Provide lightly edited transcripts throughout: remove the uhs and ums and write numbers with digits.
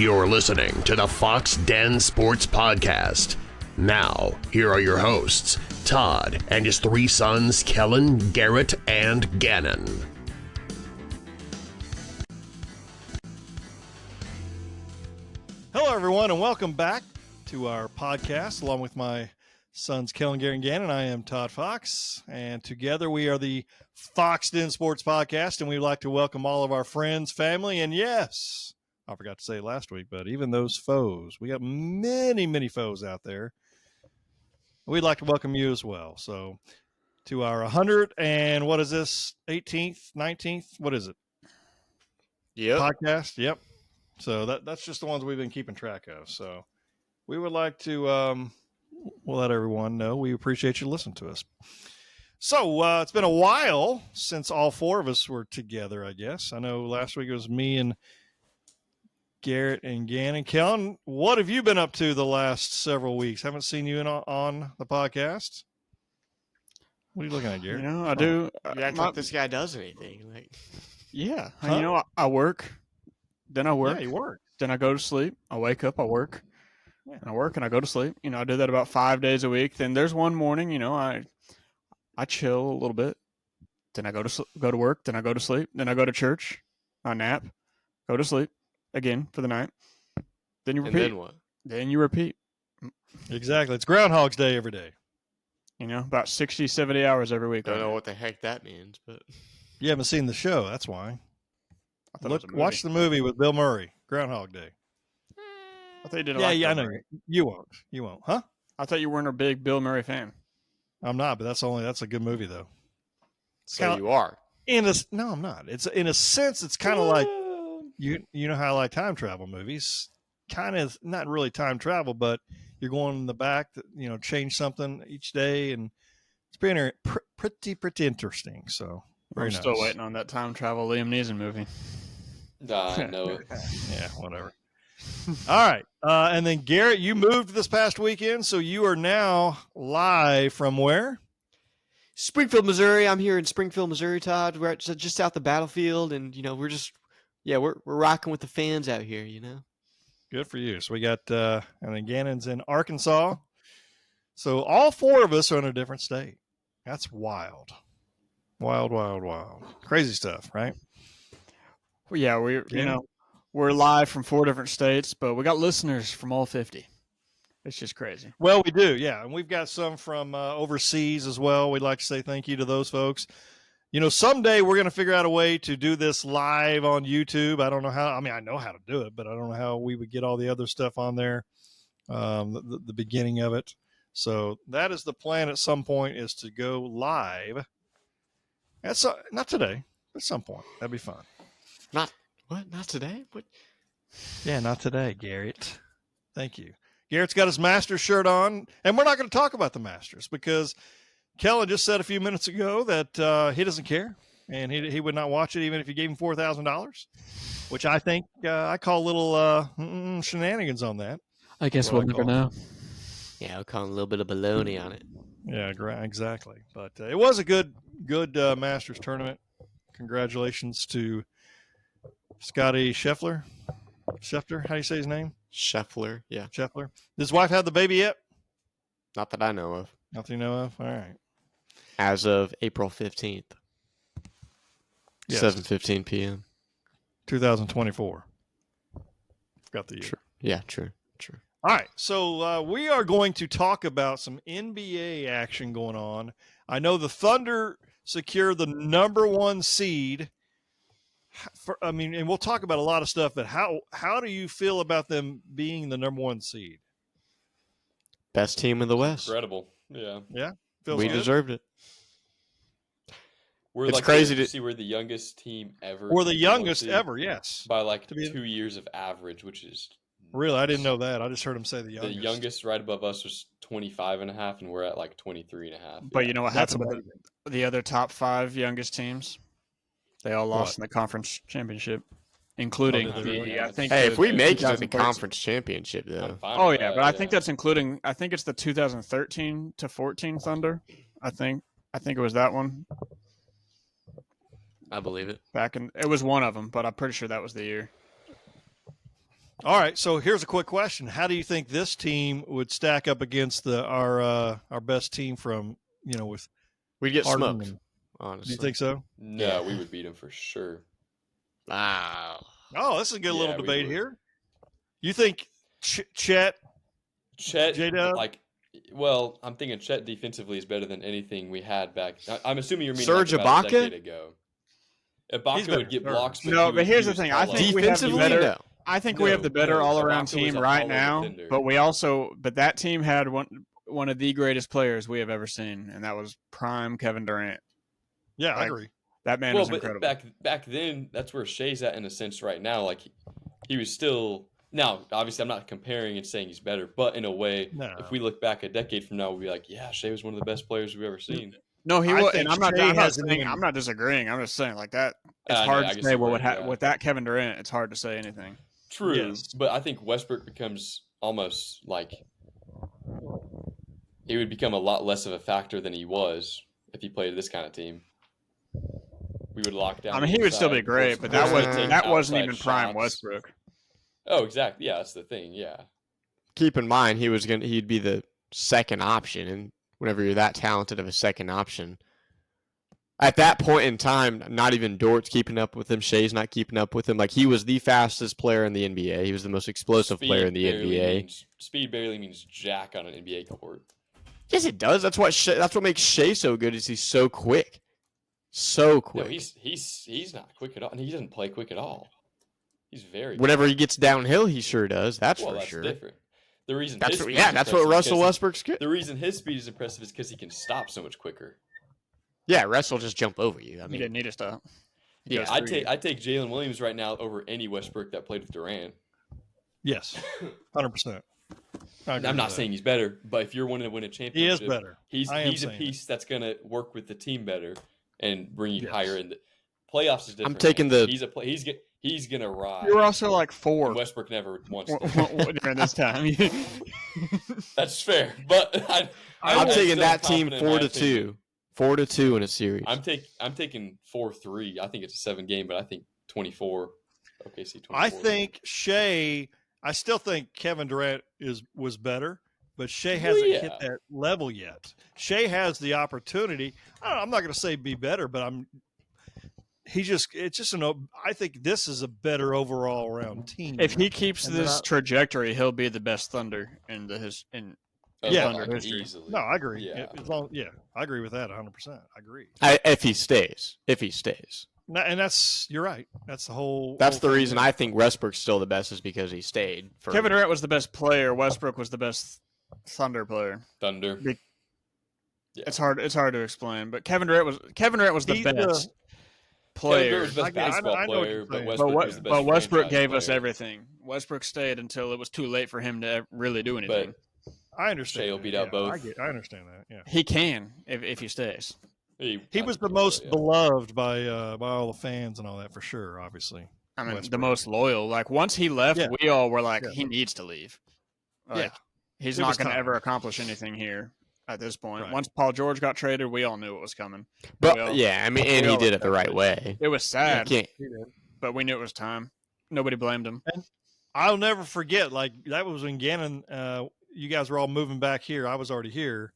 You're listening to the Fox Den Sports Podcast. Now, here are your hosts, Todd and his three sons, Kellen, Garrett, and Gannon. Hello, everyone, and welcome back to our podcast, along with my sons, Kellen, Garrett, and Gannon. I am Todd Fox, and together we are the Fox Den Sports Podcast, and we'd like to welcome all of our friends, family, and yes, I forgot to say it last week, but even those foes. We got many, many foes out there. We'd like to welcome you as well. So to our 100 and what is this, 18th, 19th? What is it? Yep. Podcast? Yep. So that's just the ones we've been keeping track of. So we would like to we'll let everyone know we appreciate you listening to us. So it's been a while since all four of us were together, I guess. I know last week it was me and Garrett and Gannon. Kellen, what have you been up to the last several weeks? Haven't seen you on the podcast. What are you looking at, Garrett? You know, I do. You act like this guy does anything. Like, Yeah. Huh? You know, I work. Then I work. Yeah, you work. Then I go to sleep. I wake up. I work. Yeah. And I work and I go to sleep. You know, I do that about 5 days a week. Then there's one morning, you know, I chill a little bit. Then I go to work. Then I go to sleep. Then I go to church. I nap. Go to sleep again for the night. Then you and repeat. then what? Then you repeat. Exactly. It's Groundhog's Day every day. You know, about 60, 70 hours every week. Don't know what the heck that means, but You haven't seen the show. That's why. I thought it was a movie. Watch the movie with Bill Murray, Groundhog Day. I thought you didn't Yeah, like I Bill know. Murray. You won't. You won't. Huh? I thought you weren't a big Bill Murray fan. I'm not, but that's a good movie though. so Kinda- you are. No, I'm not. It's in a sense, it's kind of like you know how I like time travel movies. Kind of not really time travel, but you're going in the back, you know, change something each day, and it's pretty interesting. So very I'm nice. still waiting on that time travel Liam Neeson movie. I know it. Yeah, whatever. All right, and then Garrett, you moved this past weekend, so you are now live from where? Springfield, Missouri. I'm here in Springfield, Missouri, Todd. We're just out the battlefield, and you know we're rocking with the fans out here. You know. Good for you. So we got, and then Gannon's in Arkansas. So all four of us are in a different state. That's wild. Wild, wild, wild. Crazy stuff, right? Well, yeah, Yeah. we're live from 4 different states, but we got listeners from all 50. It's just crazy. Well, we do, yeah. And we've got some from overseas as well. We'd like to say thank you to those folks. You know, someday we're going to figure out a way to do this live on YouTube. I don't know how. I mean, I know how to do it, but I don't know how we would get all the other stuff on there, the beginning of it. So that is the plan at some point, is to go live. That's not today. At some point. That'd be fun. What? Not today? What? Yeah, not today, Garrett. Thank you. Garrett's got his Masters shirt on, and we're not going to talk about the Masters because Kellen just said a few minutes ago that he doesn't care, and he would not watch it even if you gave him $4,000, which I think I call a little shenanigans on that. I guess What we'll I never call know. Yeah, I'll call a little bit of baloney on it. Yeah, exactly. But it was a good Masters tournament. Congratulations to Scotty Scheffler. Scheffler, how do you say his name? Scheffler, yeah. Scheffler. Does his wife have the baby yet? Not that I know of. Nothing you know of? All right. As of April 15th, Yes. 7:15 p.m. 2024. Forgot the year. True. Yeah, true. All right. So we are going to talk about some NBA action going on. I know the Thunder secured the #1 seed. And we'll talk about a lot of stuff, but how do you feel about them being the #1 seed? Best team in the West. Incredible. Yeah. Yeah? Feels We good? deserved it. We're It's like crazy to to see we're the youngest team ever. We're the to youngest see ever, yes. by like To be- 2 years of average, which is Really? I didn't know that. I just heard him say the the youngest. youngest right above us was 25 and a half, and we're at like 23 and a half. But you know what That's happened with the other top 5 youngest teams? They all lost What? in the conference championship, including Oh, did they really? the, I think. Hey, the if we make it to the 2013 conference championship, I'm though, fine Oh with yeah, that, but I think that's including. I think it's the 2013 to 14 Thunder. I think it was that one. I believe it. It was one of them, but I'm pretty sure that was the year. All right, so here's a quick question: how do you think this team would stack up against our best team from with We'd get Harden smoked, and- honestly. Do you think so? No, Yeah. we would beat them for sure. Wow. Oh, this is a good little Yeah, we debate would. here. You think Chet? Chet, J-Dub? I'm thinking Chet defensively is better than anything we had back. I'm assuming you're meaning Serge about a Ibaka? decade ago. He's Ibaka better would get than blocks, but No, he but was- here's he the was thing. I hollow. think we have the Defensively, better. no. I think we have the better No, all-around Ibaka was team a right hollow now, defender. but that team had one of the greatest players we have ever seen, and that was prime Kevin Durant. Yeah, I Like, agree. That man Well, is but incredible. back then, that's where Shea's at in a sense right now. Like he was still. Now, obviously, I'm not comparing and saying he's better, but in a way, No. if we look back a decade from now, we'll be like, yeah, Shea was one of the best players we've ever seen. No, he I was, think and I'm not. Shea I'm not hasn't saying. even- I'm not disagreeing. I'm just saying like that. It's I know, hard I to guess say you're what right, yeah. with that Kevin Durant. It's hard to say anything. True, Yes. but I think Westbrook becomes almost like he would become a lot less of a factor than he was if he played this kind of team. We would lock down. I mean, the he would still be inside, great, force- but force that him to take wasn't outside even prime shots. Westbrook. Oh, exactly. Yeah, that's the thing. Yeah. Keep in mind, he'd be the second option, and whenever you're that talented of a second option, at that point in time, not even Dort's keeping up with him. Shea's not keeping up with him. Like, he was the fastest player in the NBA. He was the most explosive player in the NBA. Speed barely means jack on an NBA court. Yes, it does. That's what makes Shea so good. Is he's so quick, so quick. No, he's not quick at all, and he doesn't play quick at all. He's very. Whenever he gets downhill, he sure does. That's well, for that's sure. different. The reason That's his what, speed yeah. is That's what impressive is Russell 'cause Westbrook's good. The reason his speed is impressive is because he can stop so much quicker. Yeah, Russell just jump over you. I He mean, didn't need to stop. He Yeah, goes I through you. take Jalen Williams right now over any Westbrook that played with Durant. Yes, 100%. I'm not saying he's better, but if you're wanting to win a he championship, is better. He's I am a saying piece that's going to work with the team better and bring you Yes. higher in the playoffs. Is different. taking man. the- He's going to ride. You were also like And four Westbrook never wants to. during this time. That's fair, but I'm taking still that team confident in my opinion. 4-2, 4-2 in a series. I'm taking 4-3. I think it's a 7-game, but I think 24. OKC 24. I think Shea. I still think Kevin Durant was better, but Shea hasn't yeah. hit that level yet. Shea has the opportunity. I'm not going to say be better, but I think this is a better overall round team. If he keeps And this then trajectory, he'll be the best Thunder in Yeah. Thunder history. easily. No, I agree. Yeah. I agree with that 100%. I agree. If he stays. And you're right. That's the whole. That's the thing. reason I think Westbrook's still the best is because he stayed. Kevin Durant was the best player. Westbrook was the best Thunder player. Thunder. Be- Yeah. It's hard to explain, but Kevin Durant was the He's best Kevin Durant player. was the best basketball I know what player, you're but saying. Westbrook was the best. But Westbrook franchise gave us player. everything. Westbrook stayed until it was too late for him to really do anything. I understand. Shea will that, beat out yeah. both. I understand that. Yeah. He can if he stays. He I was think the he most will, yeah. beloved by all the fans and all that for sure. Obviously. I mean, the Westbrook. most loyal. Like once he left, Yeah. we all were like, Yeah. he needs to leave. Like, Yeah. he's It not was going to time. ever accomplish anything here at this point. Right. Once Paul George got traded, we all knew it was coming. But We all- yeah, I mean, and we he all did it the right accepted way. It was You sad, can't. but we knew it was time. Nobody blamed him. I'll never forget. Like that was when Gannon. You guys were all moving back here. I was already here,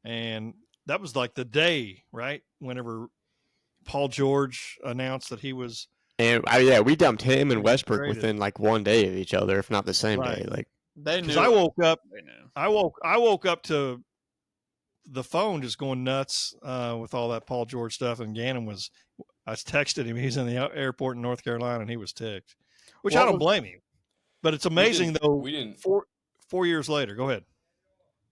and that was like the day, right? Whenever Paul George announced that he was. And we dumped him and Westbrook Traded. within like one day of each other, if not the same Right. day. Like, They knew. Because I woke up. They knew. I woke up to the phone just going nuts with all that Paul George stuff, and Gannon was. I texted him. He's in the airport in North Carolina, and he was ticked, which I What don't was- blame him. But it's amazing though. We didn't. 4 years later. Go ahead.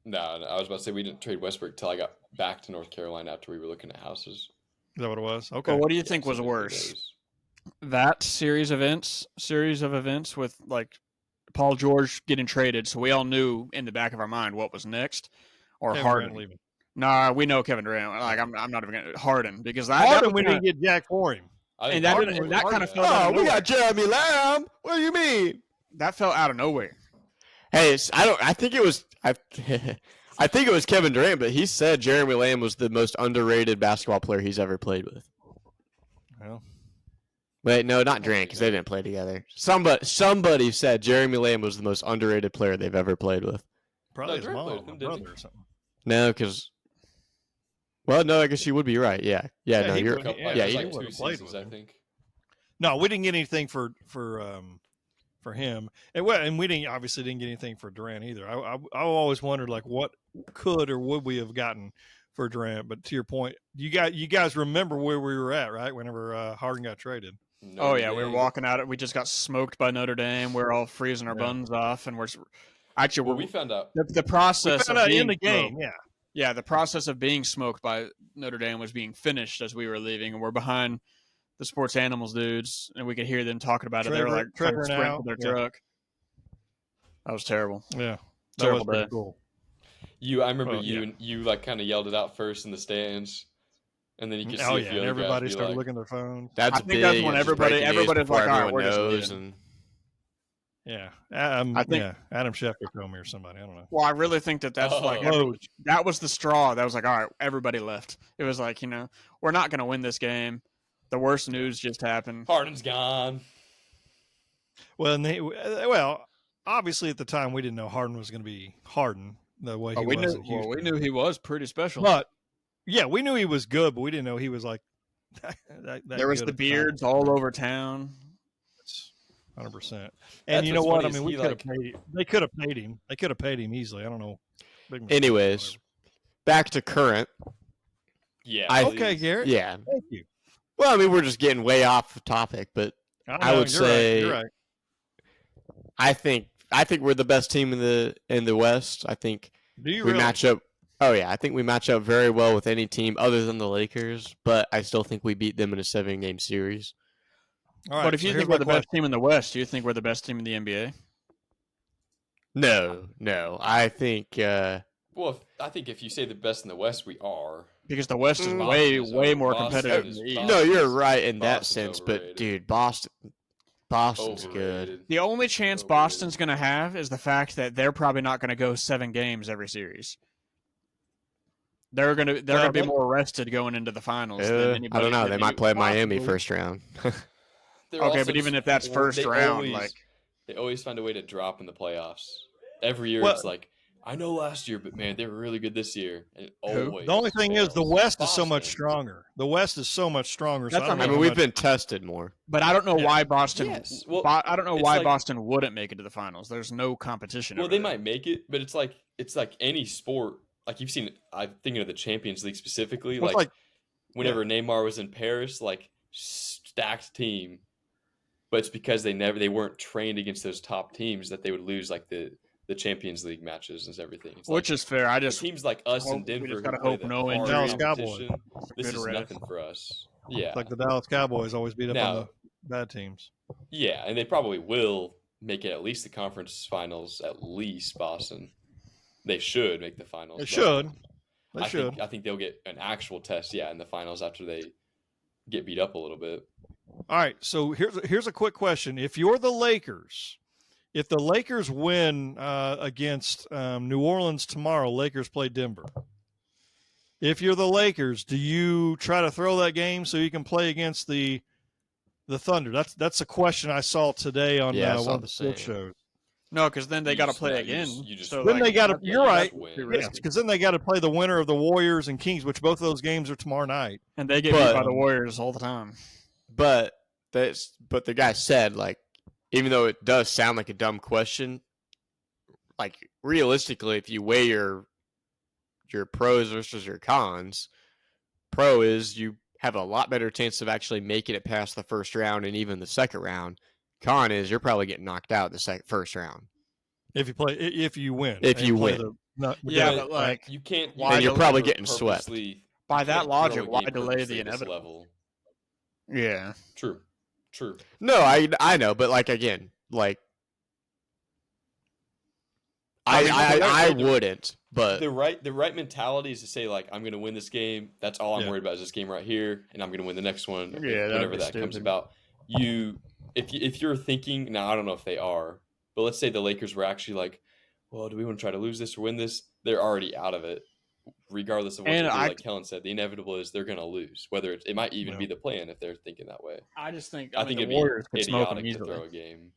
No, I was about to say we didn't trade Westbrook until I got back to North Carolina after we were looking at houses. Is that what it was? Okay. But what do you Yeah, think so was many worse? days. That series of events with like Paul George getting traded, so we all knew in the back of our mind what was next, or Kevin Harden. Durant leaving. Nah, we know Kevin Durant. Like I'm not even gonna Harden because Harden, we kinda, didn't get Jack for him. I And think that Harden didn't- was that Harden. kinda felt out of we nowhere. got Jeremy Lamb. What do you mean? that fell out of nowhere. Hey, I think it was. I think it was Kevin Durant, but he said Jeremy Lamb was the most underrated basketball player he's ever played with. Well, Wait, no, not Durant, because they didn't play together. Somebody said Jeremy Lamb was the most underrated player they've ever played with. Probably his Durant played mom with him, or didn't he? brother or something. No, because well, no, I guess you would be right. Yeah, no, he you're would- Couple, yeah, yeah, it was he like would've 2 played seasons, with I him. think. No, we didn't get anything for him, and we obviously didn't get anything for Durant either. I always wondered like what could or would we have gotten for Durant. But to your point, you guys remember where we were at, right? Whenever Harden got traded. Oh Notre yeah, we were Dame. walking out. We just got smoked by Notre Dame. We're all freezing our Yeah. buns off, and Well, we we found out. the process We found of out being in the game, smoked- Yeah, the process of being smoked by Notre Dame was being finished as we were leaving, and we're behind the sports animals dudes, and we could hear them talking about it. They were like trying to Trevor sprint now, to their yeah. truck. That was terrible. Yeah, that Terrible was pretty day. cool. I remember Well, you like kind of yelled it out first in the stands, and then you could see Oh a yeah, few and other guys everybody be started like, looking at their phones. that's I think big. that's when and just everybody- breaking news everybody's before like, "All right, everyone we're just knows, leaving." and Yeah, I think- Adam Schefter told me or somebody. I don't know. Well, I really think that's like Oh. that was the straw. That was like, all right, everybody left. It was like, we're not going to win this game. The worst news just happened. Harden's gone. Well, obviously at the time we didn't know Harden was going to be Harden the way he we was knew. at Houston. We knew he was pretty special. But yeah, we knew he was good, but we didn't know he was like that there was good the at time. beards all over town. 100%. And That's you know what's what? I funny mean, is we could have paid. They could have paid him. They could have paid him easily. I don't know. Big mistake, anyways, whatever. back to current. Yeah. Okay, please. Garrett. Yeah. Thank you. Well, I mean, we're just getting way off topic, but I know, would you're say right. You're right. I think we're the best team in the West. I think Do you we really? match up. Oh yeah, I think we match up very well with any team other than the Lakers, but I still think we beat them in a 7-game series. All right, But if so you here's think we're my the best team in the West, do you think we're the best team in the NBA? No. I think Well, I think if you say the best in the West, we are. Because the West is Mm. way, Boston is way over- more Boston competitive is than the East. Boston. no, you're right in that Boston's sense, but overrated. dude, Boston's good. Overrated. The only chance Overrated. Boston's going to have is the fact that they're probably not going to go 7 games every series. They're going to be they- more rested going into the finals than anybody. I don't know. in They the might play Miami possibly. first round. They're Okay, also but even just- if that's first they round, always- like they always find a way to drop in the playoffs. Every year, Well- it's like I know last year, but man, they were really good this year. And it Who? always The only thing is the fails. West is so much Boston. stronger. The West is so much stronger. So That's I don't what I know mean, how we've much- been tested more. but I don't know Yeah. why Boston. Yes. Well, I don't know it's why like- Boston wouldn't make it to the finals. There's no competition. Well, over they there. might make it, but it's like any sport. Like you've seen, I'm thinking of the Champions League specifically. Well, it's Like whenever Neymar was in Paris, like stacked team, but it's because they weren't trained against those top teams that they would lose like the Champions League matches and everything. It's Which like, is fair. I the just teams like us hope- and we Denver. just who gotta play hope the no hard injuries. Dallas Cowboys. competition, This Good is riddance. nothing for us. Yeah, It's like the Dallas Cowboys always beat up on Now- the bad teams. yeah, and they probably will make it at least the conference finals. At least Boston, they should make the finals. They but should. They should. I think they'll get an actual test, in the finals after they get beat up a little bit. All right. So here's a quick question. If you're the Lakers, if the Lakers win against New Orleans tomorrow, Lakers play Denver. If you're the Lakers, do you try to throw that game so you can play against the Thunder? That's a question I saw today on Yeah, I saw one of the the sports same. shows. no, because then they You got to just- play no, again. you just- so Then like, they got to. Yeah, You're you right. just win. Too Yeah, risky. because then they got to play the winner of the Warriors and Kings, which both of those games are tomorrow night. and they get But- beat by the Warriors all the time. But the guy said, like, even though it does sound like a dumb question, like realistically, if you weigh your pros versus your cons, pro is you have a lot better chance of actually making it past the first round and even the second round. Con is you're probably getting knocked out the first round. If you win. If And you play win. Yeah, But, but like you can't. why And you're delay- probably never getting swept. purposely- by you that can't throw logic, a why game delay purposely the this inevitable? level. Yeah. True. No, I know, but like again, like I mean, I the- wouldn't, but The right mentality is to say like I'm going to win this game. That's all I'm Yeah. worried about is this game right here, and I'm going to win the next one. Yeah, that'd whenever be that comes stupid. about. If you're thinking now, I don't know if they are, but let's say the Lakers were actually like, well, do we want to try to lose this or win this? They're already out of it. regardless of what And they do, I- like Kellen said, the inevitable is they're going to lose. Whether it might even be the plan if they're thinking that way. I just think I think the it'd Warriors be could smoke them idiotic to easily. throw a game.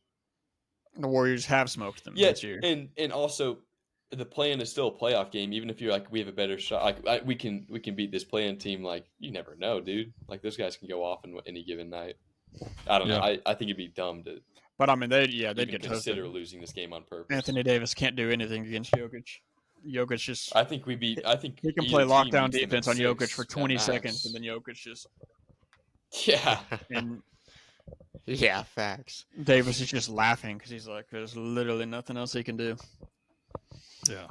The Warriors have smoked them Yeah, this year. and also the plan is still a playoff game. Even if you're like, we have a better shot, like we can beat this playing team. Like, you never know, dude. Like, those guys can go off in any given night. I don't know. I think it'd be dumb to But I mean, they'd even get consider toasted. losing this game on purpose. Anthony Davis can't do anything against Jokic. Jokic just I think he can either play team lockdown beats them defense at on Jokic 6 for at 20 max. seconds, and then Jokic just Yeah. and Yeah, facts. Davis is just laughing because he's like, there's literally nothing else he can do. Yeah.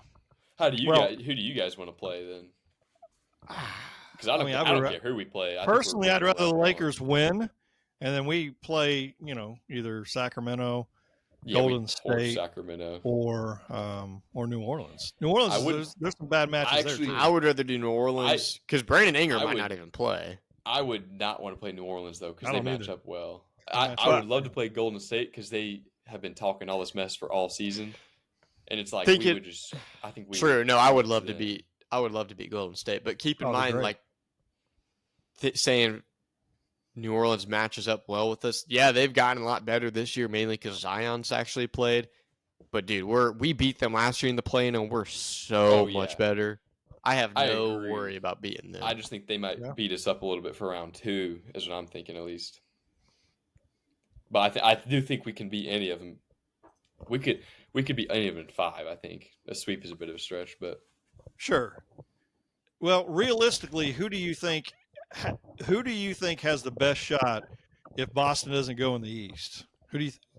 Who do you guys want to play then? Because I don't care who we play. Personally, I'd rather the Lakers win, and then we play, either Sacramento, Golden State, Sacramento, or New Orleans. New Orleans, there's some bad matches there too. I would rather do New Orleans because Brandon Ingram might not even play. I would not want to play New Orleans though because I they don't match either. up well. I would love to play Golden State because they have been talking all this mess for all season, and it's like True. No, I would love to beat Golden State, but keep in mind, great. like saying New Orleans matches up well with us. Yeah, they've gotten a lot better this year, mainly because Zion's actually played. But dude, we beat them last year in the play-in, and we're so much better. I have no worry about beating them. I just think they might beat us up a little bit for round 2, is what I'm thinking at least. But I do think we can beat any of them. We could beat any of them in 5. I think a sweep is a bit of a stretch, but Sure. Well, realistically, who do you think has the best shot if Boston doesn't go in the East?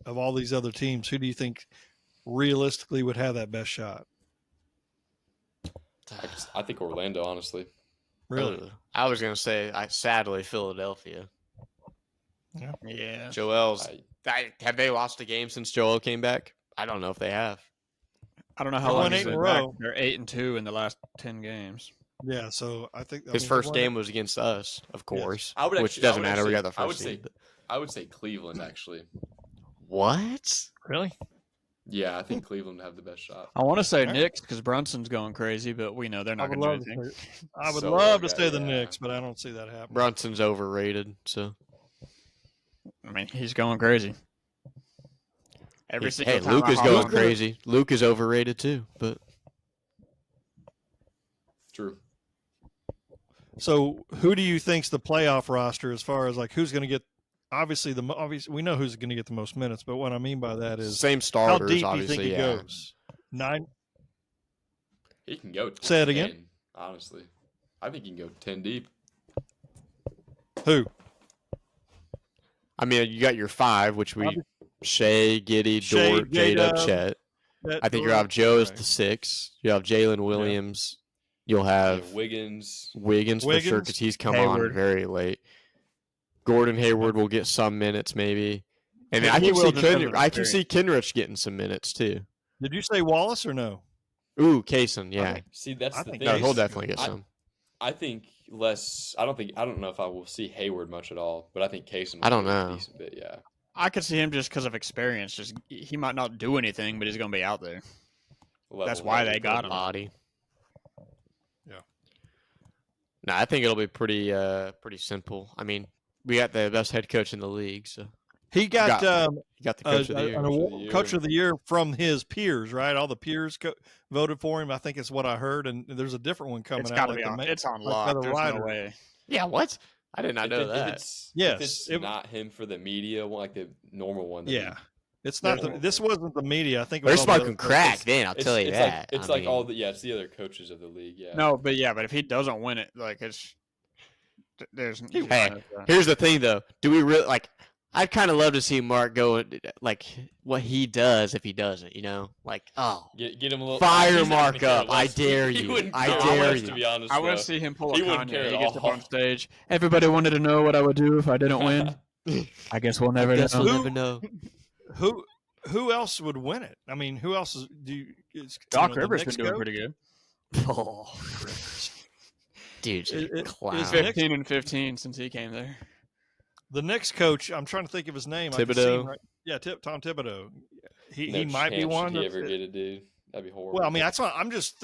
Of all these other teams, who do you think realistically would have that best shot? I think Orlando, honestly. Really? I was gonna say, sadly, Philadelphia. Yeah. Joel's. Have they lost a game since Joel came back? I don't know if they have. I don't know how They long won he's 8 in been a back. row. They're 8-2 in the last 10 games. Yeah, so I think His first game was against us, of course, which doesn't matter. We got the first game. I would say Cleveland, actually. What? Really? Yeah, I think Cleveland would have the best shot. I want to say Knicks because Brunson's going crazy, but we know they're not going to do anything. I would love to say the Knicks, but I don't see that happening. Brunson's overrated, so. I mean, he's going crazy. Every single time. Luke is going crazy. Luke is overrated too, but. True. So, who do you think's the playoff roster as far as like who's going to get? Obviously, we know who's going to get the most minutes, but what I mean by that is same starters. How deep obviously, do you think he goes? 9. He can go. 10, Say it again. Honestly, I think he can go 10 deep. Who? I mean, you got your 5, which Shea, Giddey, Dort, J-Dub, Chet. I think you have Joe as the 6. You have Jalen Williams. You'll have Wiggins for sure because he's come on very late. Gordon Hayward will get some minutes maybe, and I can see Kenrich getting some minutes too. Did you say Wallace or no? Ooh, Kaysen, yeah. Okay. See, that's the thing. No, he'll definitely get some. I think less. I don't know if I will see Hayward much at all, but I think Kaysen. I don't know. A decent bit, yeah. I could see him just because of experience. Just he might not do anything, but he's going to be out there. That's why they got him. Body. Yeah. No, I think it'll be pretty simple. I mean, we got the best head coach in the league, so he got the coach of the year. An award, coach of the year from his peers, right? All the peers voted for him. I think it's what I heard, and there's a different one coming out. It's got to be on. It's on lock. There's no way. Yeah, what? I did not know that. If it's not him for the media one, like the normal one. Yeah. It's not. This wasn't the media. I think they're smoking crack. Then I'll tell you that. It's like all the it's the other coaches of the league. Yeah. No, but if he doesn't win it, like there's. Hey, here's the thing though. Do we really like? I'd kind of love to see Mark go like what he does if he doesn't. Get him a little fire Mark up. I dare you. I dare you. To be honest, I want to see him pull a Kanye. He gets up all. on stage. Everybody wanted to know what I would do if I didn't win. I guess we'll never know. We'll never know. Who else would win it? I mean, who else Doc Rivers been doing pretty good. Oh, dude, clown. He's 15-15 since he came there. The Knicks coach, I'm trying to think of his name. Thibodeau. Yeah, Tom Thibodeau. He No might be chance one. Should he ever get it, dude? That'd be horrible. Well, I mean, that's not. I'm just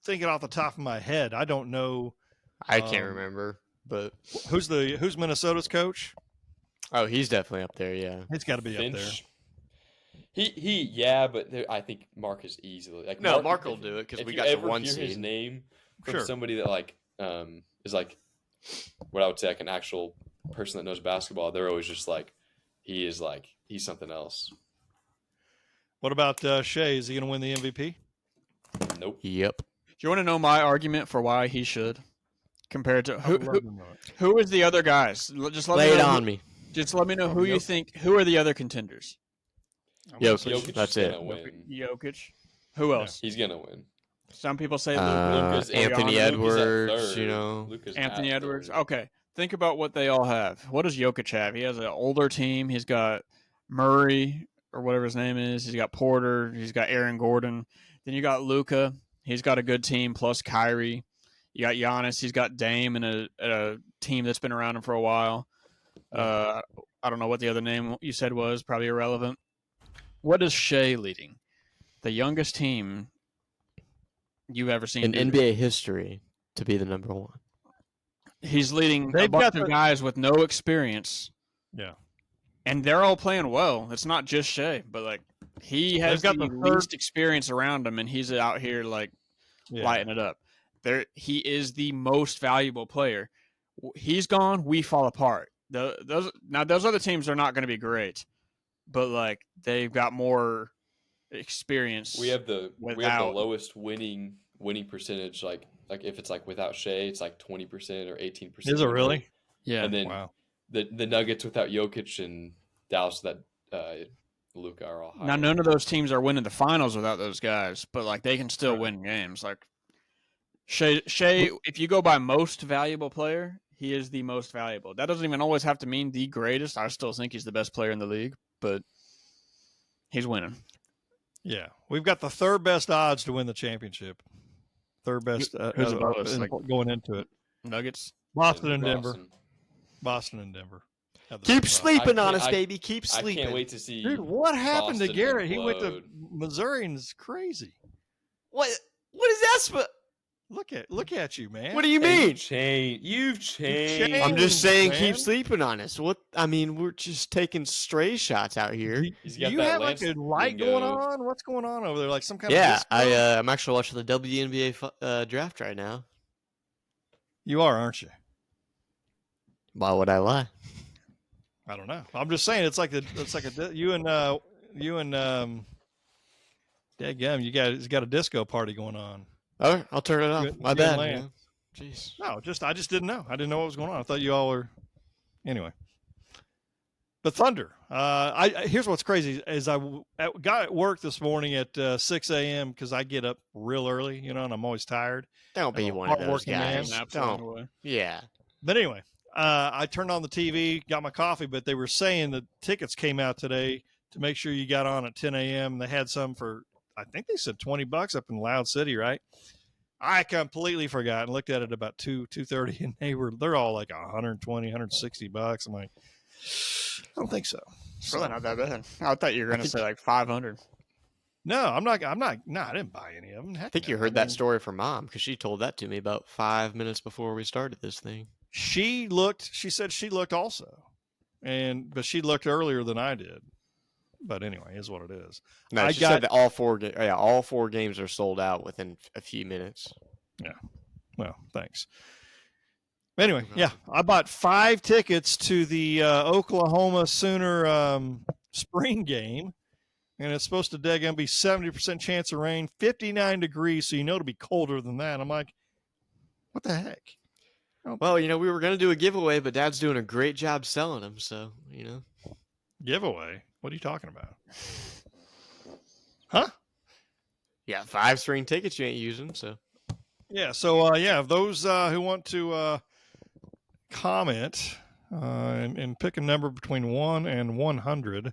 thinking off the top of my head. I don't know. I can't remember, but Who's Minnesota's coach? oh, he's definitely up there. Yeah. He's got to be up there. Finch. Yeah, but I think Mark is easily like No, Mark, Mark will do it because if we you got the ever one hear his seed. name from Sure. somebody that like is like what I would say like an actual person that knows basketball, they're always just like he's something else. What about Shea? Is he going to win the MVP? Nope. Yep. Do you want to know my argument for why he should? Compared to I would love to know it. who is the other guys? Just let Lay me it know on me. Just let me know who you Jokic. think. Who are the other contenders? I'm gonna say Jokic. Jokic That's is it. gonna win. Jokic. Who else? He's gonna win. Some people say Luka. Luka's- Anthony Giannis. Edwards. You Third. know. Luka's Anthony at Edwards. third. Okay. Think about what they all have. What does Jokic have? He has an older team. He's got Murray or whatever his name is. He's got Porter. He's got Aaron Gordon. Then you got Luka. He's got a good team plus Kyrie. You got Giannis. He's got Dame and a team that's been around him for a while. I don't know what the other name you said was. Probably irrelevant. What is Shea leading? The youngest team you've ever seen In do this. NBA history to be the number one. He's leading a They've bunch got of the- guys with no experience. Yeah. And they're all playing well. It's not just Shea, but like he has They've got the the third- least experience around him, and he's out here like Yeah. lighting it up. He is the most valuable player. He's gone, we fall apart. Those other teams are not going to be great, but like they've got more experience. We have the Without- lowest winning percentage. Like if it's like without Shea, it's like 20% or 18%. Is it really? Yeah. And then Wow. the Nuggets without Jokic and Dallas that Luka are all higher. Now none of those teams are winning the finals without those guys, but like they can still win games. Like Shea, if you go by most valuable player, he is the most valuable. That doesn't even always have to mean the greatest. I still think he's the best player in the league, but he's winning. Yeah. We've got the third best odds to win the championship. Third best Who's above us? Like- going into it. Nuggets. Boston and Denver. Boston. Boston and Denver. have the Keep best odds. sleeping on can't- us, I- baby. Keep I sleeping. can't wait to see. Dude, what happened to Boston Garrett? He went to implode. Missouri and it's crazy. What is that? Look at you, man. What do you Hey, mean? You've changed. I'm just changed, saying, man. keep sleeping on us. What? I mean, we're just taking stray shots out here. He's Do got you that have like Lance a light lingo. going on? What's going on over there? Like some kind Yeah, of disco? I'm actually watching the WNBA draft right now. You are, aren't you? Why would I lie? I don't know. I'm just saying it's like you and dadgum, you guys got a disco party going on. All right, I'll turn it off. You- My you bad. and Lance. man. Jeez. No, I just didn't know. I didn't know what was going on. I thought you all were anyway. The Thunder. Here's what's crazy is I got at work this morning at 6 a.m. because I get up real early, and I'm always tired. Don't be I'm a one of those hardworking man. guys. Naps along the Don't. way. Yeah. But anyway, I turned on the TV, got my coffee, but they were saying the tickets came out today to make sure you got on at 10 a.m. They had some for, I think they said $20 up in Loud City, right? I completely forgot and looked at it about 2:30, and they're all like 120, 160 bucks. I'm like, I don't think so. It's really not that bad. I thought you were going to say like 500. No, I'm not. No, I didn't buy any of them. I think you heard that story from Mom because she told that to me about 5 minutes before we started this thing. She said she looked also, but she looked earlier than I did. But anyway, is what it is. No, I she got- said that all four games are sold out within a few minutes. Well, thanks. Anyway, yeah, I bought 5 tickets to the Oklahoma Sooner spring game, and it's supposed to be 70% chance of rain, 59 degrees, so it'll be colder than that. I'm like, what the heck? Well, we were going to do a giveaway, but Dad's doing a great job selling them, so, Giveaway? What are you talking about? Huh? Yeah, 5 string tickets you ain't using, so. Yeah, so those who want to comment and pick a number between 1 and 100,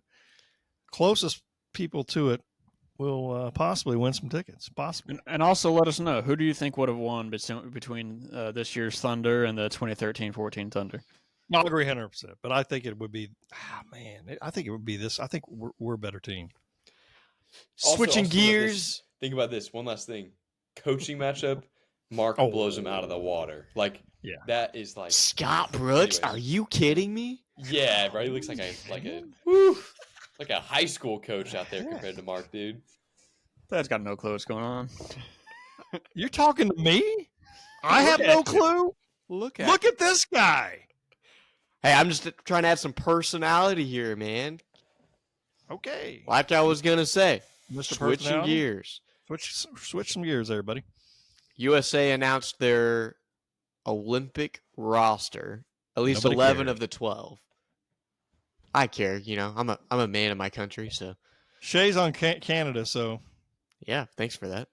closest people to it will possibly win some tickets. Possibly. And also let us know, who do you think would have won between this year's Thunder and the 2013-14 Thunder? I'll agree 100%, but I think it would be, I think it would be this. I think we're a better team. Switching think about gears. this. Think about this. One last thing. coaching matchup, Mark Oh. blows him out of the water. Like, Yeah. that is like Scott Brooks? Anyways. Are you kidding me? Yeah, bro. He looks like a high school coach out there compared to Mark, dude. Dad's got no clue what's going on. You're talking to me? I have Look no at clue. Look at Look at this guy. Hey, I'm just trying to add some personality here, man. Okay. Like I was gonna say, Mr. switching Personality. gears. Switch some gears there, buddy. USA announced their Olympic roster, at least Nobody 11 cares. of the 12. I care, I'm a man of my country, so Shay's on Canada, so yeah, thanks for that.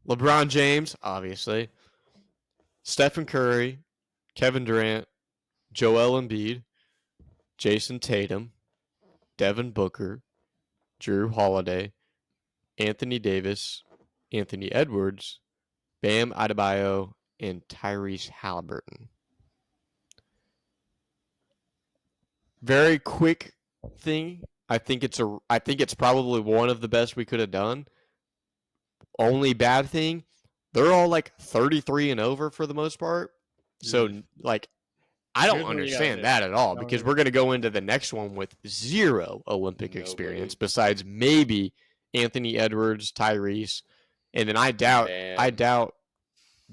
LeBron James, obviously. Stephen Curry, Kevin Durant, Joel Embiid, Jason Tatum, Devin Booker, Drew Holiday, Anthony Davis, Anthony Edwards, Bam Adebayo, and Tyrese Halliburton. Very quick thing. I think it's probably one of the best we could have done. Only bad thing, they're all like 33 and over for the most part. So like I don't Here's what you gotta understand do. that at all No, because no. we're going to go into the next one with zero Olympic Nobody. experience besides maybe Anthony Edwards, Tyrese, and then I doubt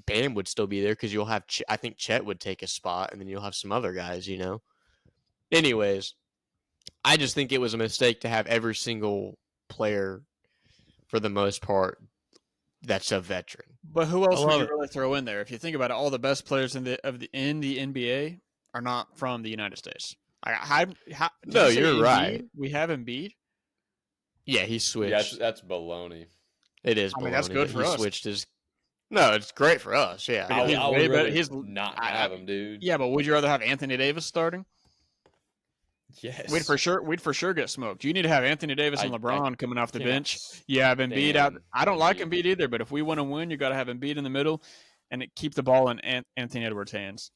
Bam would still be there because you'll have I think Chet would take a spot and then you'll have some other guys, Anyways, I just think it was a mistake to have every single player for the most part that's a veteran. But who else I would love you it. really throw in there? If you think about it, all the best players in the NBA are not from the United States. Did No, you say you're Embiid? right. We have Embiid. Yeah, he Yeah, switched. that's baloney. It is. I mean, that's baloney good that for he us. switched his. No, it's great for us. Yeah, Because he's I way would better. rather He's- not I- have him, dude. Yeah, but would you rather have Anthony Davis starting? Yes. We'd for sure get smoked. You need to have Anthony Davis and I LeBron coming off the cannot bench. You have Embiid out. stand I don't like Embiid. Embiid either, but if we want to win, you got to have Embiid in the middle and keep the ball in Anthony Edwards' hands.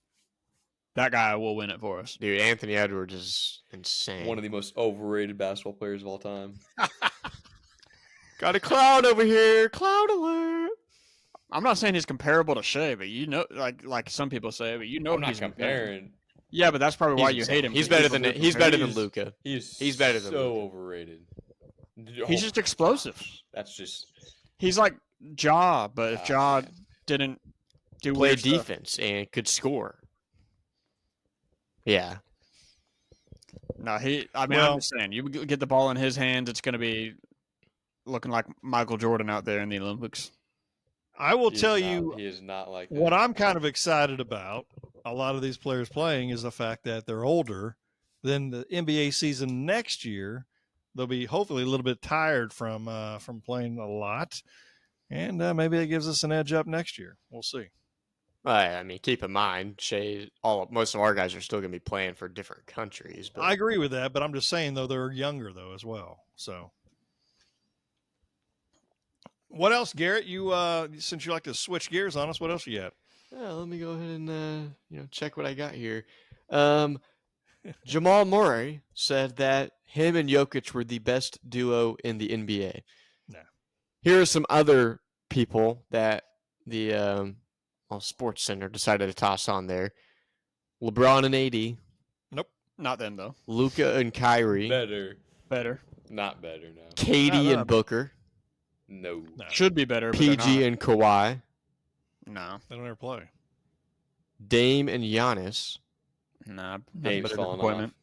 That guy will win it for us. dude, Anthony Edwards is insane. One of the most overrated basketball players of all time. Got a cloud over here. Cloud alert. I'm not saying he's comparable to Shea, but like some people say, but I'm not he's comparing. Yeah, but that's probably why He's you insane. hate him. He's 'cause better people than do he's compare better him. than Luka. He's better than so Luka. overrated. He's just explosive. That's just He's like Ja, but if Ja man. didn't do Play weird stuff. defense and could score. Yeah. No, I'm Well- just saying, you get the ball in his hands, it's going to be looking like Michael Jordan out there in the Olympics. I will he is tell not- you he is not like what that. I'm kind of excited about. A lot of these players playing is the fact that they're older. Then the NBA season next year, they'll be hopefully a little bit tired from playing a lot, and maybe it gives us an edge up next year. We'll see. I mean, keep in mind, most of our guys are still going to be playing for different countries. But I agree with that, but I'm just saying though they're younger though as well. So, what else, Garrett? You since you like to switch gears on us, what else you got? let me go ahead and check what I got here. Jamal Murray said that him and Jokic were the best duo in the NBA. No. Here are some other people that the Sports Center decided to toss on there. LeBron and AD, Not them, though. Luka and Kyrie, Better. Not better, no. KD No. and Booker, No. No, Should be better, but they're PG not. and Kawhi, No. they don't ever play. Dame and Giannis, Nah. Dame's Better falling disappointment.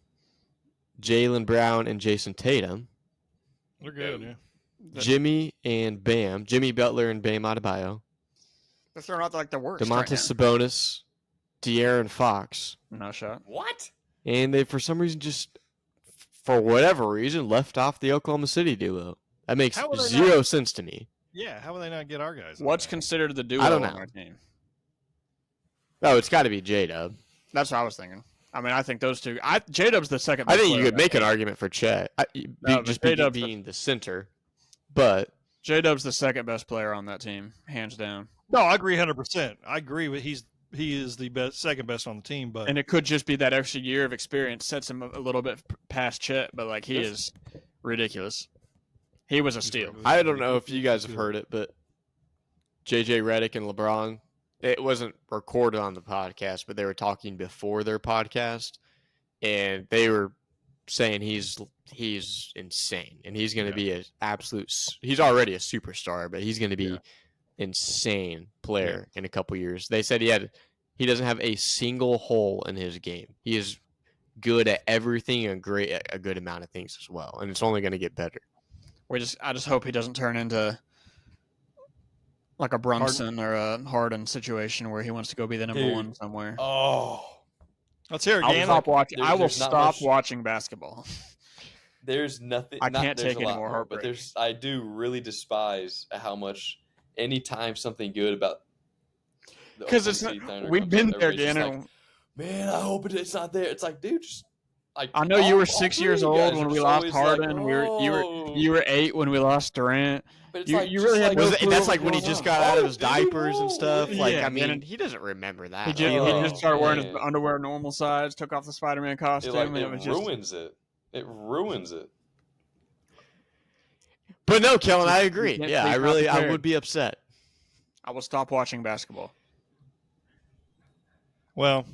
Jaylen Brown and Jason Tatum, They're good. No. Yeah. Jimmy and Bam, Jimmy Butler and Bam Adebayo, They're throwing out like the worst. Domantas Sabonis, De'Aaron Fox, No shot. What? and they for some reason for whatever reason left off the Oklahoma City duo. That makes How would they zero sense to me. Yeah. How would they not get our guys? on What's there? considered the duo I don't on know. our team? No, it's got to be J-Dub. That's what I was thinking. I mean, I think those two. J-Dub's the second. I best think you player could on that make an team. argument for Chet, No, but J-Dub's being the center, but J-Dub's the second best player on that team, hands down. No, I agree 100%. I agree with he is the best, second best on the team, but And it could just be that extra year of experience sets him a little bit past Chet, but like he is ridiculous. He was a steal. I don't know if you guys have heard it, but JJ Redick and LeBron, it wasn't recorded on the podcast, but they were talking before their podcast, and they were saying he's insane, and he's going to be an absolute. He's already a superstar, but he's going to be insane player in a couple years. They said he doesn't have a single hole in his game. He is good at everything and great at a good amount of things as well, and it's only going to get better. I just hope he doesn't turn into like a Brunson or a Harden situation where he wants to go be the number one somewhere. Oh, let's hear it, I will Gannon. stop watching. I will There's not stop much- watching basketball. there's nothing. I can't there's take a any lot more but heartbreak. I do really despise how much anytime something good about Because it's not, Thunder we've comes been up, there, everybody's just Gannon. like, man, I hope it's not there. It's like, dude, just like I know you were all 6 three years of you old guys when are we just lost always like, Harden. "Oh." You were 8 when we lost Durant. But it's You like, really had no clue That's what like when he was just going got out of his dude, diapers and whoa. stuff. Like, Yeah, I mean, man. he doesn't remember that. He just, Oh, he just started wearing his man. underwear normal size, took off the Spider-Man costume, and it was just. ruins it. It ruins it. But no, Kellen, I agree. can't Yeah, take I off would be upset. I will stop watching basketball. Well,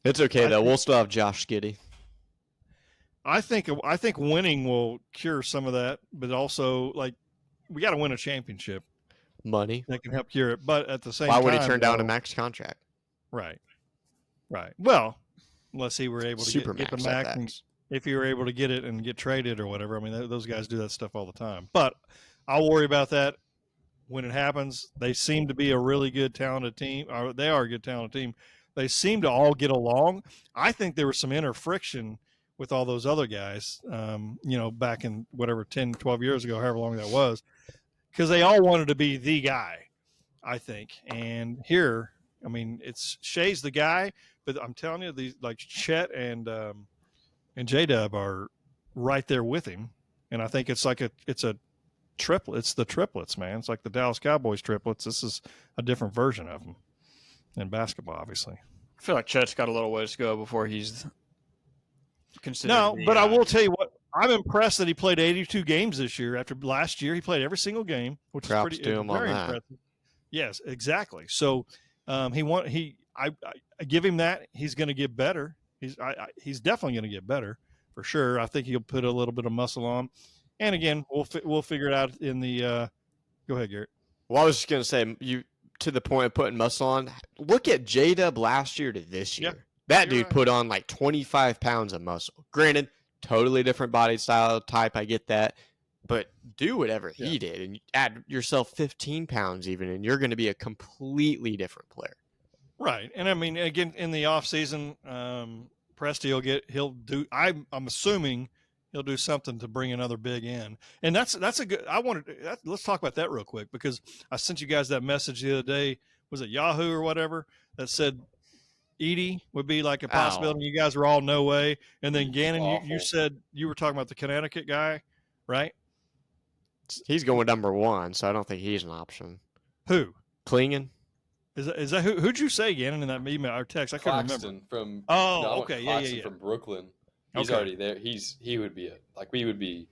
It's okay though. We'll still have Josh Giddey. I think winning will cure some of that, but also like we got to win a championship Money. that can help cure it. But at the same Why time, would he turn down a though- max contract? Right. Well, unless he were able to get the Supermax at max, that. and if he were able to get it and get traded or whatever. I mean, those guys do that stuff all the time. But I'll worry about that when it happens. They seem to be a really good, talented team. Or they are a good, talented team. They seem to all get along. I think there was some inner friction with all those other guys, back in whatever 10, 12 years ago, however long that was, because they all wanted to be the guy, I think. And here, I mean, it's Shea's the guy, but I'm telling you, these like Chet and J-Dub are right there with him. And I think it's like it's a triplet. It's the triplets, man. It's like the Dallas Cowboys triplets. This is a different version of them in basketball, obviously. I feel like Chet's got a little ways to go before he's considered. No, the but I guy. will tell you what. I'm impressed that he played 82 games this year. After last year, he played every single game, which Props is to pretty him on very that. impressive. Yes, exactly. So I give him that. He's going to get better. He's definitely going to get better for sure. I think he'll put a little bit of muscle on. And again, we'll figure it out in the. Go ahead, Garrett. Well, I was just gonna say, you to the point of putting muscle on. Look at J-Dub last year to this year. Yeah, That you're dude right. put on like 25 pounds of muscle. Granted, totally different body style type. I get that, but do whatever he did and add yourself 15 pounds even, and you're going to be a completely different player. Right, and I mean, again, in the off season, Presti he'll do. I'm assuming he'll do something to bring another big in, and that's a good. Let's talk about that real quick because I sent you guys that message the other day. Was it Yahoo or whatever that said Edie would be like a possibility? You guys were all no way, and then Gannon, you Awful. said you were talking about the Connecticut guy, right? He's going number one, so I don't think he's an option. Who Klingen? is that? Who'd you say, Gannon, in that email or text? I couldn't remember. Claxton from Oh, no, I went okay, Claxton yeah. from Brooklyn. He's Okay. already there. He would be we would be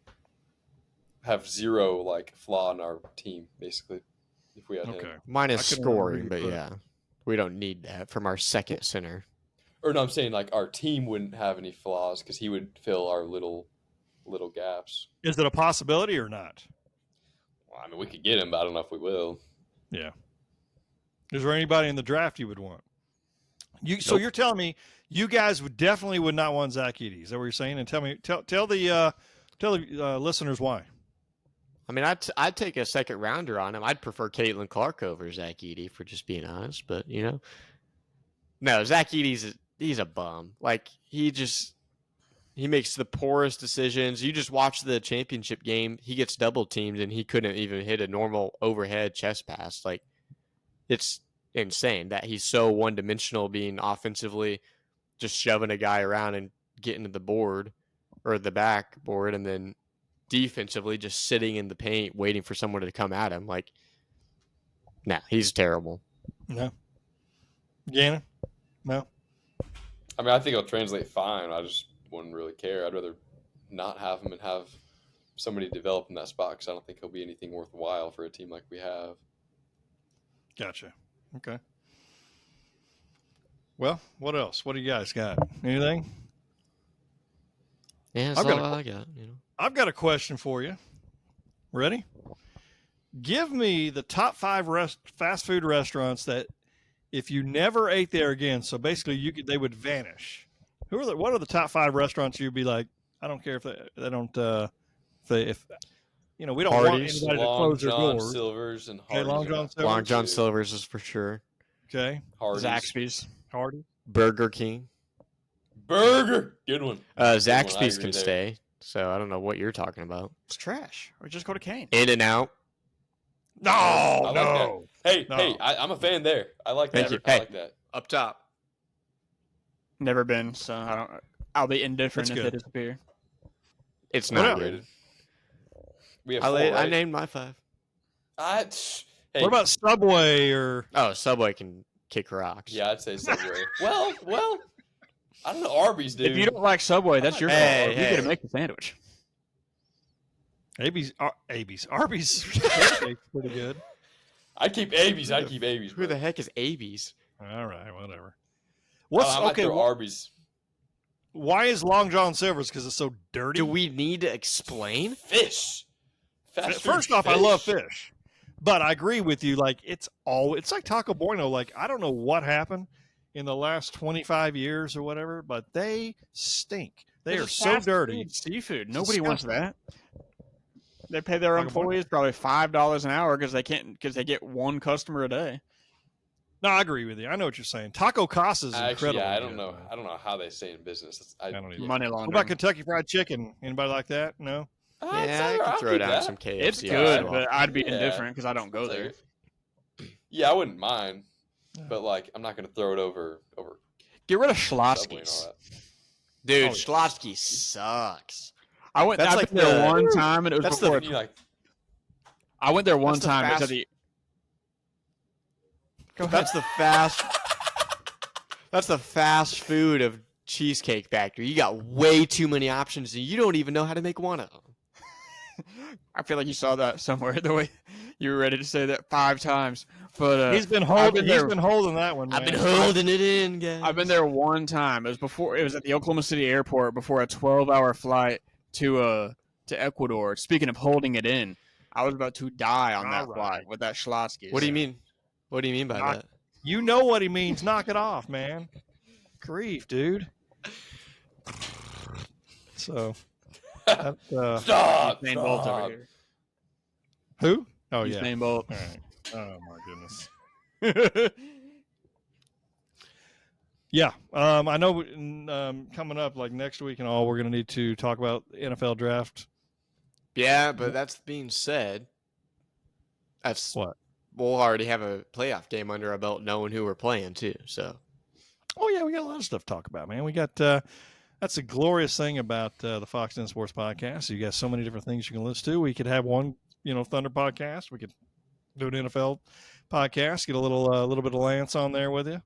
have zero like flaw in our team basically if we had him. Okay. Minus I couldn't remember scoring, who but you put. yeah. We don't need that from our second center. Or no, I'm saying like our team wouldn't have any flaws because he would fill our little gaps. Is it a possibility or not? Well, I mean, we could get him, but I don't know if we will. Yeah. Is there anybody in the draft you would want? So you're telling me you guys would not want Zach Edey. Is that what you're saying? And tell the listeners why. I mean, I'd take a second rounder on him. I'd prefer Caitlin Clark over Zach Edey, for just being honest. But no, Zach Edey's he's a bum. Like he makes the poorest decisions. You just watch the championship game. He gets double teamed and he couldn't even hit a normal overhead chest pass. Like it's insane that he's so one dimensional, being offensively just shoving a guy around and getting to the board or the backboard, and then defensively just sitting in the paint waiting for someone to come at him. Like, nah, he's terrible. No. Gannon? No. I mean, I think it'll translate fine. I just wouldn't really care. I'd rather not have him and have somebody to develop in that spot because I don't think he'll be anything worthwhile for a team like we have. Gotcha. Okay. Well, what else? What do you guys got? Anything? Yeah, that's all I got. I've got a question for you. Ready? Give me the top 5 fast food restaurants that if you never ate there again, so basically they would vanish. What are the top 5 restaurants you'd be like, I don't care if they don't if we don't Hardee's, want anybody to Long close their John doors. Silver's and Okay, Hardee's. Long John Silver's. Long John Silver's is for sure. Okay. Hardee's. Zaxby's. Hardy. Burger King. Burger. Good one. Zaxby's agree can there. stay. So I don't know what you're talking about. It's trash. Or just go to Kane. In-N-Out. No, I like no. Hey, No. hey, I'm a fan there. I like Thank that. you. I Hey. like that. Up top. Never been, so I'll be indifferent That's if they good. disappear. It's What not else? good. We have I 4, I right? named my 5. Hey, What about Subway or Oh, Subway can kick rocks. Yeah, I'd say Subway. well, I don't know. Arby's, dude. If you don't like Subway, that's your fault. Hey, You hey. get to make the sandwich. Arby's? Arby's steak's pretty good. I'd keep Abe's. I'd keep Abe's. Who the heck is Abe's? All right, whatever. I might throw Arby's. Why is Long John Silver's? Because it's so dirty. Do we need to explain? Fish. Fast food First off, I love fish, but I agree with you. Like it's like Taco Bueno. Like I don't know what happened in the last 25 years or whatever, but they stink. They are so dirty. Seafood. It's Nobody wants disgusting. that. They pay their Taco Bueno. employees probably $5 an hour because they get one customer a day. No, I agree with you. I know what you're saying. Taco Casa is Actually, incredible. I don't know. I don't know how they stay in business. I don't either. Money What laundering. about Kentucky Fried Chicken? Anybody like that? No. Yeah, I can throw down some KFC. It's as good, well. but I'd be Yeah. indifferent because I don't go there. Yeah, I wouldn't mind, but like, I'm not going to throw it over Get rid of Subway and all Schlotzsky's. that. Dude, Oh, yeah. Schlotzsky sucks. I've like been there the- one time, and it was that's before. You like, I went there one that's the time. It's fast- at the. Go ahead. That's the fast. That's the fast food of Cheesecake Factory. You got way too many options, and you don't even know how to make one of them. I feel like you saw that somewhere. The way you were ready to say that 5 times, but He's been I've holding. been He's there- been holding that one. I've Man. been holding it in, guys. I've been there one time. It was at the Oklahoma City airport before a 12-hour flight to Ecuador. Speaking of holding it in, I was about to die on that All flight right. with that Schlotzsky. What do you mean? What do you mean by Knock- that? You know what he means. Knock it off, man. Grief, dude. So, that's, stop. Usain Bolt stop. over here. who? Oh yeah. Usain Bolt. All right. Oh my goodness. Yeah. I know. Coming up, like next week and all, we're gonna need to talk about the NFL draft. Yeah, but that's being said. That's What? We'll already have a playoff game under our belt, knowing who we're playing too. So Oh yeah, we got a lot of stuff to talk about, man. We got. That's a glorious thing about the Fox Den Sports Podcast. You got so many different things you can listen to. We could have one, Thunder podcast. We could do an NFL podcast. Get a little bit of Lance on there with you.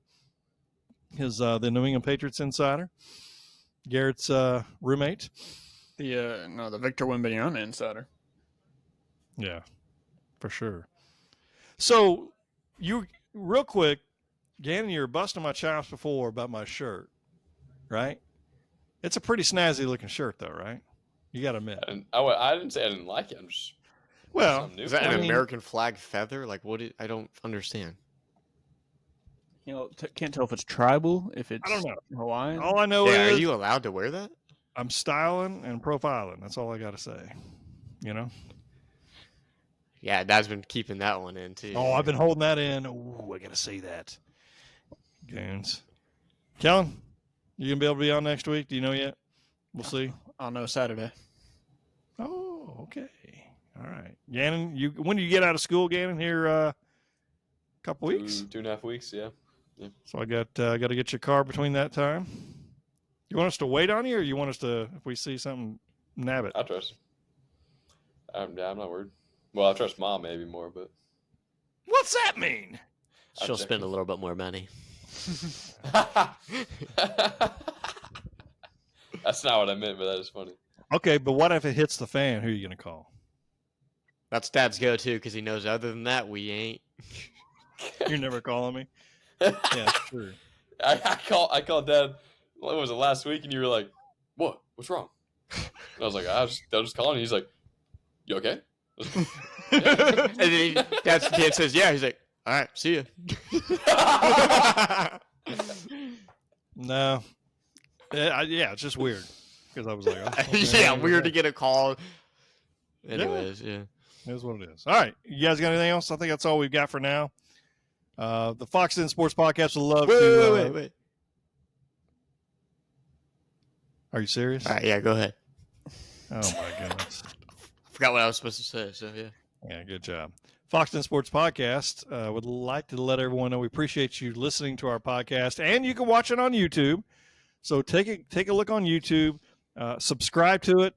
His the New England Patriots insider, Garrett's roommate. The Victor Wembanyama insider. Yeah, for sure. So, you real quick, Gannon, you were busting my chops before about my shirt, right? It's a pretty snazzy looking shirt, though, right? You got to admit. I didn't say I didn't like it. I'm just Well, something new. is that I an mean- American flag feather? Like I don't understand. Can't tell if it's tribal, if it's I don't know. Hawaiian. All I know Yeah, are is you allowed to wear that? I'm styling and profiling. That's all I got to say. Yeah, Dad's been keeping that one in too. Oh, I've been holding that in. Ooh, I got to say that. Goons. Kellen, you going to be able to be on next week? Do you know yet? We'll see. I'll know Saturday. Oh, okay. All right. Gannon, when do you get out of school, Gannon? Here a couple weeks? 2.5 weeks, yeah. So I got to get your car between that time. You want us to wait on you, or you want us to, if we see something, nab it? I trust him. I'm not worried. Well, I trust Mom maybe more, but What's that mean? She'll spend a little bit more money. that's not what I meant. But that is funny. Okay, but what if it hits the fan? Who are you going to call? That's Dad's go-to because he knows other than that we ain't. You're never calling me? Yeah, true. I called Dad. What was it, last week? And you were like, "What? What's wrong?" And I was like, "I was just calling." He's like, "You okay?" And then Dad's kid says, "Yeah." He's like, "All right, see ya." No. Yeah, it's just weird. Because I was like, oh, okay, yeah, weird to get a call. Anyways, yeah. It is what it is. All right. You guys got anything else? I think that's all we've got for now. The Fox Den Sports Podcast would love to. Wait. Are you serious? All right, yeah, go ahead. Oh, my goodness. Forgot what I was supposed to say, so yeah. Yeah, good job. Fox Den Sports Podcast would like to let everyone know we appreciate you listening to our podcast, and you can watch it on YouTube. So take a look on YouTube, subscribe to it,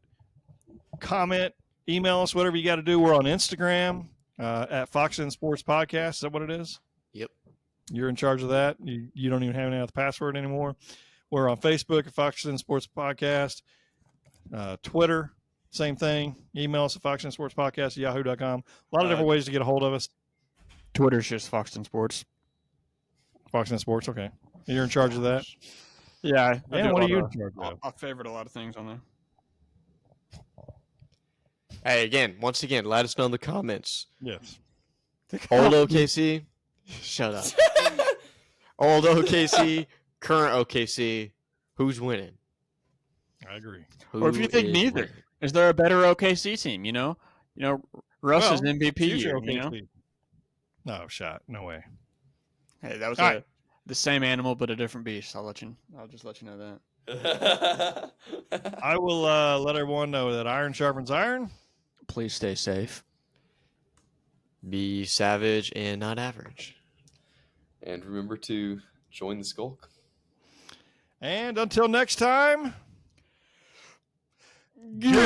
comment, email us, whatever you got to do. We're on Instagram at Fox Den Sports Podcast. Is that what it is? Yep. You're in charge of that. You don't even have the password anymore. We're on Facebook at Fox Den Sports Podcast, Twitter. Same thing. Email us at foxdensportspodcast@yahoo.com. A lot of different ways to get a hold of us. Twitter's just Fox Den Sports. Fox Den Sports, okay. You're in charge of that? Yeah. And what are you in charge of? I favorite a lot of things on there. Hey, once again, let us know in the comments. Yes. Old OKC, shut up. Old OKC, current OKC, who's winning? I agree. Or if you think neither. Winning? Is there a better OKC team? You know, Russ is MVP year. OKC. You know, No shot. No way. hey, that was All right. the same animal but a different beast. I'll just let you know that. I will let everyone know that iron sharpens iron. Please stay safe. Be savage and not average. And remember to join the Skulk. And until next time, Goodbye,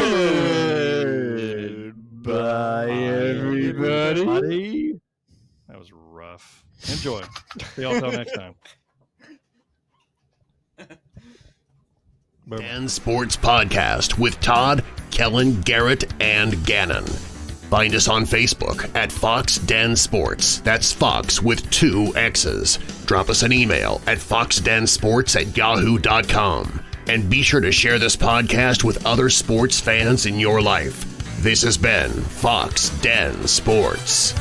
everybody. That was rough. Enjoy. See y'all until next time. Dan Sports Podcast with Todd, Kellen, Garrett, and Gannon. Find us on Facebook at Fox Den Sports. That's Fox with 2 X's. Drop us an email at foxdensports@yahoo.com. And be sure to share this podcast with other sports fans in your life. This has been Fox Den Sports.